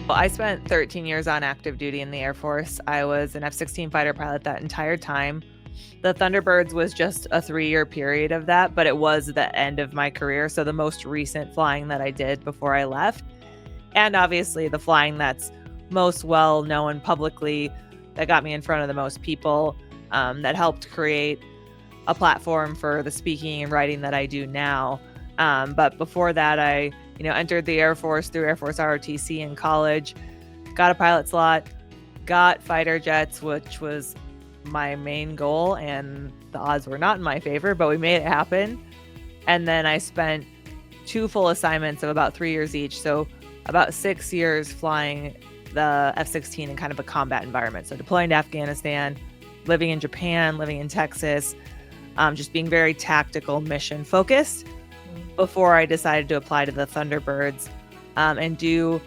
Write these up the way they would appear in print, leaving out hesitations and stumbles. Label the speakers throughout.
Speaker 1: Well, I spent 13 years on active duty in the Air Force. I was an F-16 fighter pilot that entire time. The Thunderbirds was just a 3-year period of that, but it was the end of my career. So the most recent flying that I did before I left. And obviously the flying that's most well known publicly, that got me in front of the most people, that helped create a platform for the speaking and writing that I do now. But before that, I entered the Air Force through Air Force ROTC in college, got a pilot slot, got fighter jets, which was my main goal, and the odds were not in my favor, but we made it happen. And then I spent 2 full assignments of about 3 years each, so about 6 years flying the F-16 in kind of a combat environment. So deploying to Afghanistan, living in Japan, living in Texas, just being very tactical, mission focused before I decided to apply to the Thunderbirds and do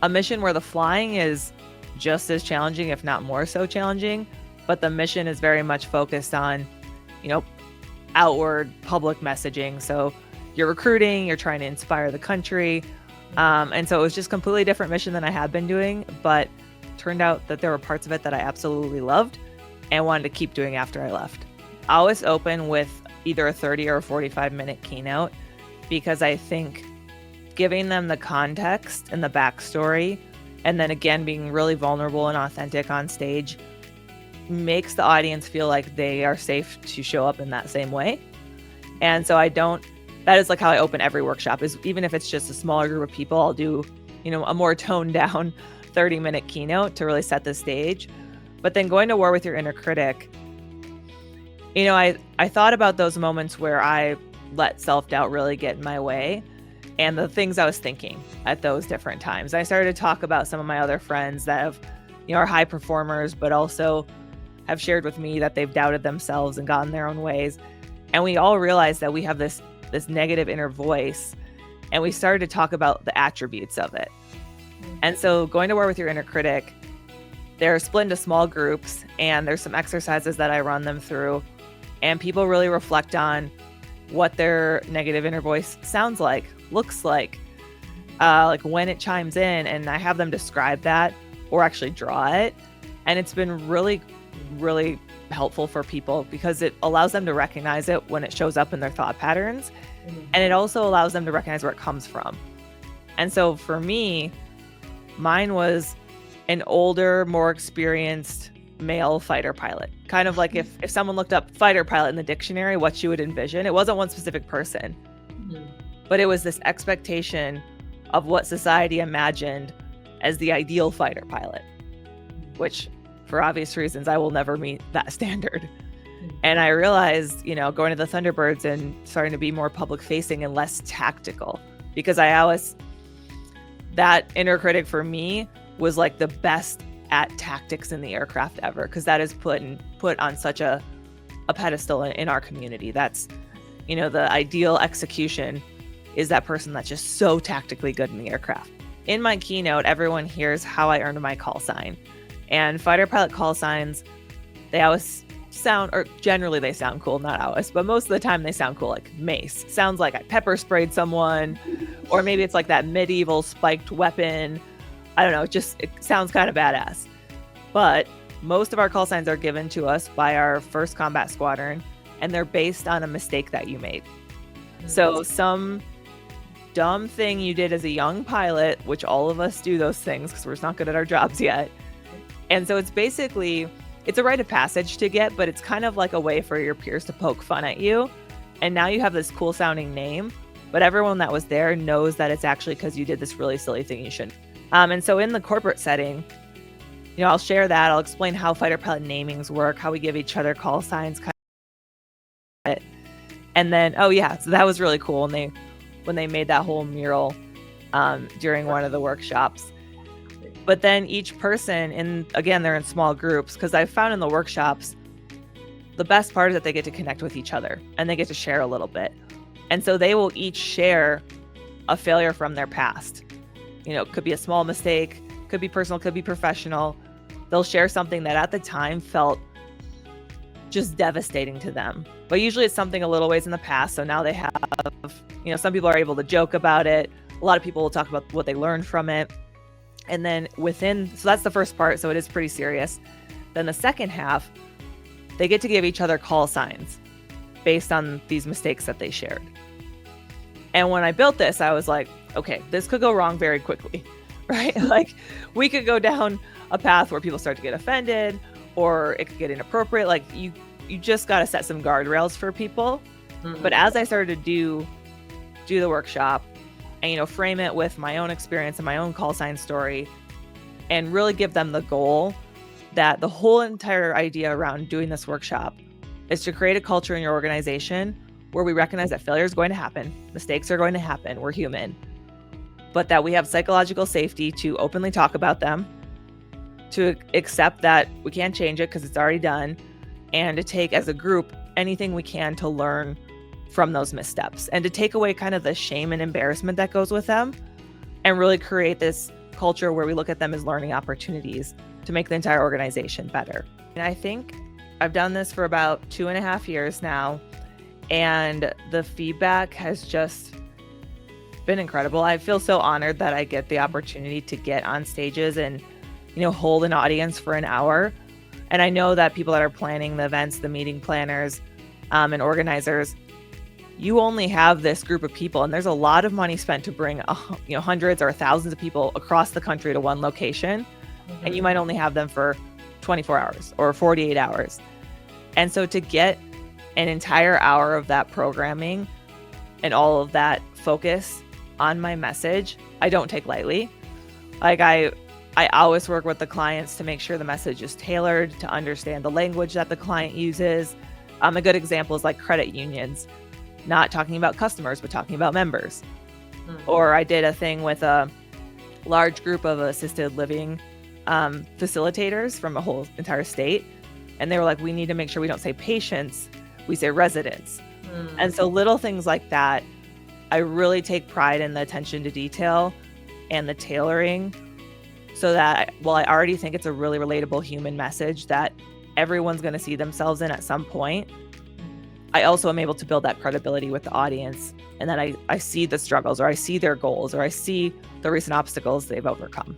Speaker 1: a mission where the flying is just as challenging, if not more so challenging, but the mission is very much focused on, outward public messaging. So you're recruiting, you're trying to inspire the country. And so it was just a completely different mission than I had been doing, but turned out that there were parts of it that I absolutely loved and wanted to keep doing after I left. I always open with either a 30 or a 45-minute keynote because I think giving them the context and the backstory, and then again being really vulnerable and authentic on stage, makes the audience feel like they are safe to show up in that same way. And so that is like how I open every workshop, is even if it's just a smaller group of people, I'll do, a more toned down 30-minute keynote to really set the stage. But then going to war with your inner critic, I thought about those moments where I let self-doubt really get in my way and the things I was thinking at those different times. I started to talk about some of my other friends that have, are high performers, but also have shared with me that they've doubted themselves and gotten their own ways. And we all realized that we have this negative inner voice, and we started to talk about the attributes of it. And so going to war with your inner critic, they're split into small groups, and there's some exercises that I run them through, and people really reflect on what their negative inner voice sounds like, looks like when it chimes in, and I have them describe that or actually draw it. And it's been really, really helpful for people because it allows them to recognize it when it shows up in their thought patterns. And it also allows them to recognize where it comes from. And so for me, mine was an older, more experienced male fighter pilot. Kind of like if someone looked up fighter pilot in the dictionary, what you would envision. It wasn't one specific person, but it was this expectation of what society imagined as the ideal fighter pilot, which for obvious reasons, I will never meet that standard. And I realized, going to the Thunderbirds and starting to be more public facing and less tactical, because that inner critic for me was like the best at tactics in the aircraft ever, because that is put on such a pedestal in our community. That's, the ideal execution is that person that's just so tactically good in the aircraft. In my keynote, everyone hears how I earned my call sign. And fighter pilot call signs, they always generally they sound cool, not always, but most of the time they sound cool, like mace. Sounds like I pepper sprayed someone, or maybe it's like that medieval spiked weapon. I don't know, it sounds kind of badass. But most of our call signs are given to us by our first combat squadron, and they're based on a mistake that you made. So some dumb thing you did as a young pilot, which all of us do those things because we're just not good at our jobs yet. And so it's a rite of passage to get, but it's kind of like a way for your peers to poke fun at you. And now you have this cool sounding name, but everyone that was there knows that it's actually because you did this really silly thing you shouldn't. And so in the corporate setting, I'll share that. I'll explain how fighter pilot namings work, how we give each other call signs. And then, so that was really cool when they made that whole mural during one of the workshops. But then each person, they're in small groups, because I found in the workshops, the best part is that they get to connect with each other and they get to share a little bit. And so they will each share a failure from their past. It could be a small mistake, could be personal, could be professional. They'll share something that at the time felt just devastating to them. But usually it's something a little ways in the past. So now they have, some people are able to joke about it. A lot of people will talk about what they learned from it. And then so that's the first part. So it is pretty serious. Then the second half, they get to give each other call signs based on these mistakes that they shared. And when I built this, I was like, okay, this could go wrong very quickly, right? Like we could go down a path where people start to get offended, or it could get inappropriate. Like you just got to set some guardrails for people. Mm-hmm. But as I started to do the workshop and, frame it with my own experience and my own call sign story, and really give them the goal that the whole entire idea around doing this workshop is to create a culture in your organization where we recognize that failure is going to happen, mistakes are going to happen, we're human, but that we have psychological safety to openly talk about them, to accept that we can't change it because it's already done, and to take as a group anything we can to learn from those missteps, and to take away kind of the shame and embarrassment that goes with them, and really create this culture where we look at them as learning opportunities to make the entire organization better. And I think I've done this for about 2.5 years now, and the feedback has just been incredible. I feel so honored that I get the opportunity to get on stages and, hold an audience for an hour. And I know that people that are planning the events, the meeting planners, and organizers, you only have this group of people, and there's a lot of money spent to bring hundreds or thousands of people across the country to one location. Mm-hmm. And you might only have them for 24 hours or 48 hours. And so to get an entire hour of that programming and all of that focus on my message, I don't take lightly. Like I always work with the clients to make sure the message is tailored to understand the language that the client uses. A good example is like credit unions, not talking about customers, but talking about members. Mm-hmm. Or I did a thing with a large group of assisted living facilitators from a whole entire state. And they were like, we need to make sure we don't say patients, we say residents. Mm-hmm. And so little things like that, I really take pride in the attention to detail and the tailoring, so that while I already think it's a really relatable human message that everyone's going to see themselves in at some point, I also am able to build that credibility with the audience, and then I see the struggles, or I see their goals, or I see the recent obstacles they've overcome.